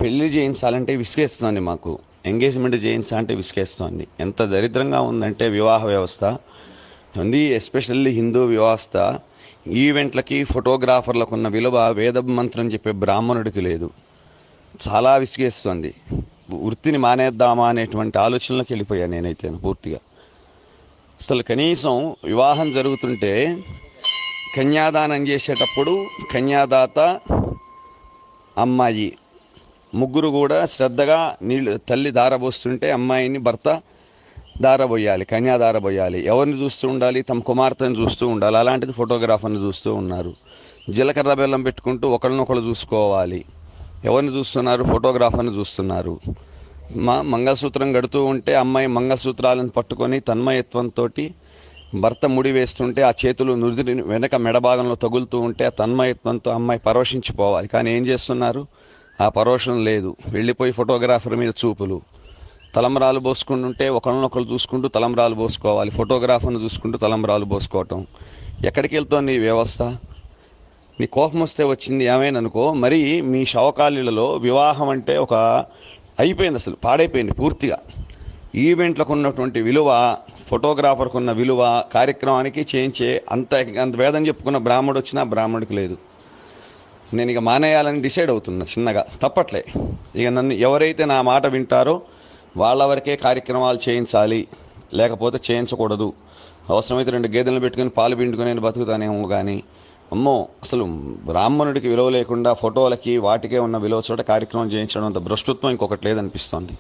పెళ్లి చేయించాలంటే విసిగేస్తుంది మాకు. ఎంగేజ్మెంట్ చేయించాలంటే విసిగేస్తుంది. ఎంత దరిద్రంగా ఉందంటే వివాహ వ్యవస్థ ఉంది. ఎస్పెషల్లీ హిందూ వ్యవస్థ. ఈవెంట్లకి ఫోటోగ్రాఫర్లకు ఉన్న విలువ వేద మంత్రం చెప్పే బ్రాహ్మణుడికి లేదు. చాలా విసిగేస్తుంది. వృత్తిని మానేద్దామా అనేటువంటి ఆలోచనలోకి వెళ్ళిపోయాను నేనైతే పూర్తిగా. అసలు కనీసం వివాహం జరుగుతుంటే కన్యాదానం చేసేటప్పుడు కన్యాదాత, అమ్మాయి ముగ్గురు కూడా శ్రద్ధగా నీళ్ళు తల్లి దారబోస్తుంటే అమ్మాయిని భర్త దారబోయాలి, కన్యాదారబోయాలి. ఎవరిని చూస్తూ ఉండాలి? తమ కుమార్తెను చూస్తూ ఉండాలి. అలాంటిది ఫోటోగ్రాఫర్ని చూస్తూ ఉన్నారు. జీలకర్ర బెల్లం పెట్టుకుంటూ ఒకళ్ళనొకళ్ళు చూసుకోవాలి. ఎవరిని చూస్తున్నారు? ఫోటోగ్రాఫర్ని చూస్తున్నారు. మంగళసూత్రం గడుతూ ఉంటే అమ్మాయి మంగళసూత్రాలను పట్టుకొని తన్మయత్వంతో భర్త ముడి వేస్తుంటే ఆ చేతులు నుదిరి వెనక మెడభాగంలో తగులుతూ ఉంటే ఆ తన్మయత్వంతో అమ్మాయి పరవశించిపోవాలి. కానీ ఏం చేస్తున్నారు? ఆ పరవశం లేదు. వెళ్ళిపోయి ఫోటోగ్రాఫర్ మీద చూపులు. తలంబ్రాలు పోసుకుంటుంటే ఒకళ్ళనొకళ్ళు చూసుకుంటూ తలంబ్రాలు పోసుకోవాలి. ఫోటోగ్రాఫర్ను చూసుకుంటూ తలంబ్రాలు పోసుకోవటం. ఎక్కడికి వెళ్తోంది ఈ వ్యవస్థ? నీ కోపం వస్తే వచ్చింది ఏమైననుకో. మరి మీ శవకాలీలలో వివాహం అంటే ఒక అయిపోయింది, అసలు పాడైపోయింది పూర్తిగా. ఈవెంట్లకు ఉన్నటువంటి విలువ, ఫోటోగ్రాఫర్కు ఉన్న విలువ, కార్యక్రమానికి చేయించే అంత వేదం చెప్పుకున్న బ్రాహ్మడు వచ్చినా బ్రాహ్మడికి లేదు. నేను ఇక మానేయాలని డిసైడ్ అవుతున్నా చిన్నగా. తప్పట్లే. ఇక నన్ను ఎవరైతే నా మాట వింటారో వాళ్ళ వరకే కార్యక్రమాలు చేయించాలి, లేకపోతే చేయించకూడదు. అవసరమైతే 2 గేదెలను పెట్టుకుని పాలు పిండుకుని నేను బతుకుతానేమో కానీ అమ్మో, అసలు బ్రాహ్మణుడికి విలువ లేకుండా ఫోటోలకి వాటికే ఉన్న విలువ చోట కార్యక్రమం చేయించడం అంత భ్రష్టత్వం ఇంకొకటి లేదనిపిస్తోంది.